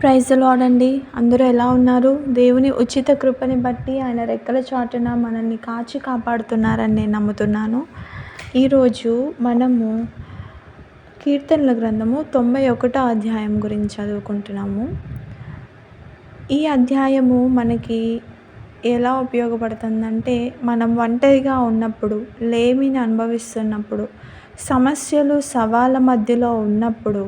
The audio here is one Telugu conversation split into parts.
ప్రైజ్ ది లార్డ్ అండి. అందరూ ఎలా ఉన్నారు? దేవుని ఉచిత కృపని బట్టి ఆయన రెక్కల చాటున మనల్ని కాచి కాపాడుతున్నారని నేను నమ్ముతున్నాను. ఈరోజు మనము కీర్తనల గ్రంథము 91వ అధ్యాయం గురించి చదువుకుంటున్నాము. ఈ అధ్యాయము మనకి ఎలా ఉపయోగపడుతుందంటే, మనం ఒంటరిగా ఉన్నప్పుడు, లేమిని అనుభవిస్తున్నప్పుడు, సమస్యలు సవాళ్ళ మధ్యలో ఉన్నప్పుడు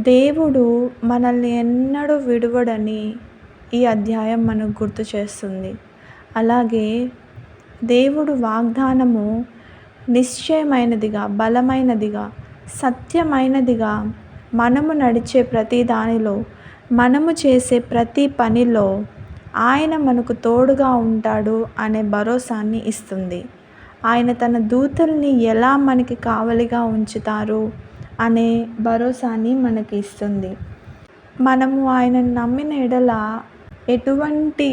దేవుడు మనల్ని ఎన్నడూ విడువడని ఈ అధ్యాయం మనకు గుర్తు చేస్తుంది. అలాగే దేవుడు వాగ్దానము నిశ్చయమైనదిగా, బలమైనదిగా, సత్యమైనదిగా, మనము నడిచే ప్రతి దానిలో, మనము చేసే ప్రతి పనిలో ఆయన మనకు తోడుగా ఉంటాడు అనే భరోసాన్ని ఇస్తుంది. ఆయన తన దూతల్ని ఎలా మనకి కావలిగా ఉంచుతారు అనే భరోసాని మనకి ఇస్తుంది. మనము ఆయనను నమ్మిన ఎడల ఎటువంటి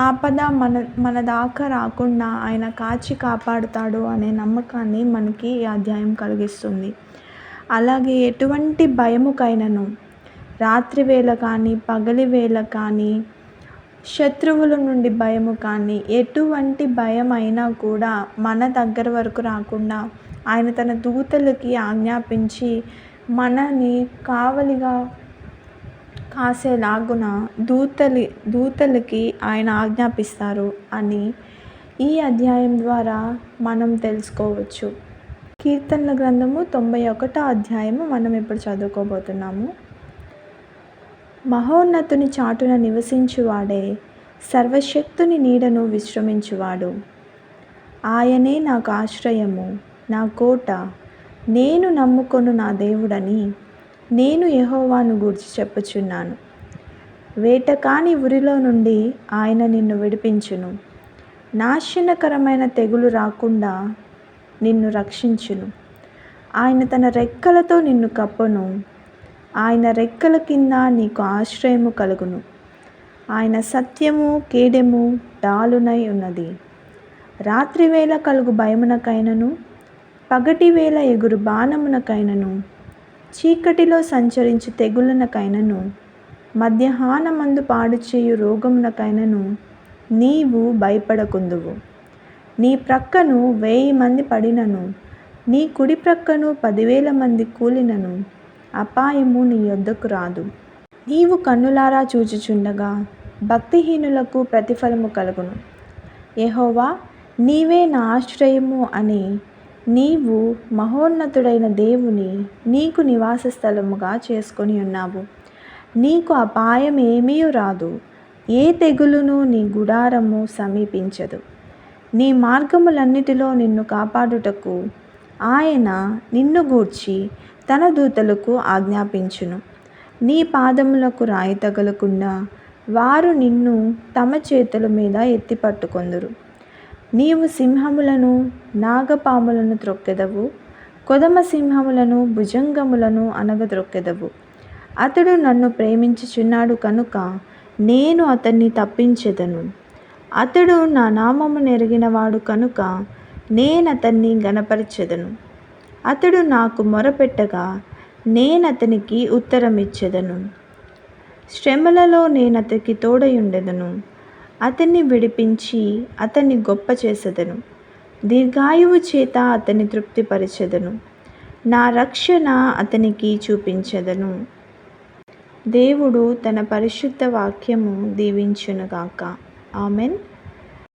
ఆపద మన దాకా రాకుండా ఆయన కాచి కాపాడుతాడు అనే నమ్మకాన్ని మనకి ఈ అధ్యాయం కలిగిస్తుంది. అలాగే ఎటువంటి భయముకైనను, రాత్రి వేళ కానీ, పగలి వేళ కానీ, శత్రువుల నుండి భయము కానీ, ఎటువంటి భయం అయినా కూడా మన దగ్గర వరకు రాకుండా ఆయన తన దూతలకి ఆజ్ఞాపించి మనని కావలిగా కాసేలాగున దూతలకి ఆయన ఆజ్ఞాపిస్తారు అని ఈ అధ్యాయం ద్వారా మనం తెలుసుకోవచ్చు. కీర్తనల గ్రంథము 91వ అధ్యాయము మనం ఇప్పుడు చదువుకోబోతున్నాము. మహోన్నతుని చాటున నివసించువాడే, సర్వశక్తుని నీడను విశ్రమించువాడు. ఆయనే నాకు ఆశ్రయము, నా కోట, నేను నమ్ముకొను నా దేవుడని నేను యెహోవాను గూర్చి చెప్పుచున్నాను. వేటకాని ఉరిలో నుండి ఆయన నిన్ను విడిపించును, నాశనకరమైన తెగులు రాకుండా నిన్ను రక్షించును. ఆయన తన రెక్కలతో నిన్ను కప్పును, ఆయన రెక్కల కింద నీకు ఆశ్రయము కలుగును. ఆయన సత్యము కేడెము డాలునై ఉన్నది. రాత్రివేళ కలుగు భయమునకైనను, పగటివేళ ఎగురు బాణమునకైనను, చీకటిలో సంచరించు తెగులునకైనను, మధ్యాహ్నమందు పాడుచేయు రోగమునకైనను నీవు భయపడకుందువు. నీ ప్రక్కను 1000 మంది పడినను, నీ కుడి ప్రక్కను 10,000 మంది కూలినను అపాయము నీ యొద్దకు రాదు. నీవు కన్నులారా చూచుచుండగా భక్తిహీనులకు ప్రతిఫలము కలుగును. యెహోవా నీవే నా ఆశ్రయము అని నీవు మహోన్నతుడైన దేవుని నీకు నివాస స్థలముగా చేసుకొని ఉన్నావు. నీకు అపాయం ఏమీ రాదు, ఏ తెగులును నీ గుడారము సమీపించదు. నీ మార్గములన్నిటిలో నిన్ను కాపాడుటకు ఆయన నిన్ను గూర్చి తన దూతలకు ఆజ్ఞాపించును. నీ పాదములకు రాయి తగలకుండా వారు నిన్ను తమ చేతుల మీద ఎత్తి పట్టుకొందురు. నీవు సింహములను, నాగపాములను త్రొక్కెదవు, కొదమ సింహములను, భుజంగములను అనగద్రొక్కెదవు. అతడు నన్ను ప్రేమించుచున్నాడు కనుక నేను అతన్ని తప్పించెదను. అతడు నా నామము నెరిగినవాడు కనుక నేనతన్ని ఘనపరచెదను. అతడు నాకు మొరపెట్టగా నేనతనికి ఉత్తరమిచ్చెదను. శ్రమలలో నేనతనికి తోడయుండెదను. అతన్ని విడిపించి అతన్ని గొప్ప చేసెదను. దీర్ఘాయువు చేత అతన్ని తృప్తిపరచెదను. నా రక్షణ అతనికి చూపించెదను. దేవుడు తన పరిశుద్ధ వాక్యము దీవించునుగాక. ఆమెన్.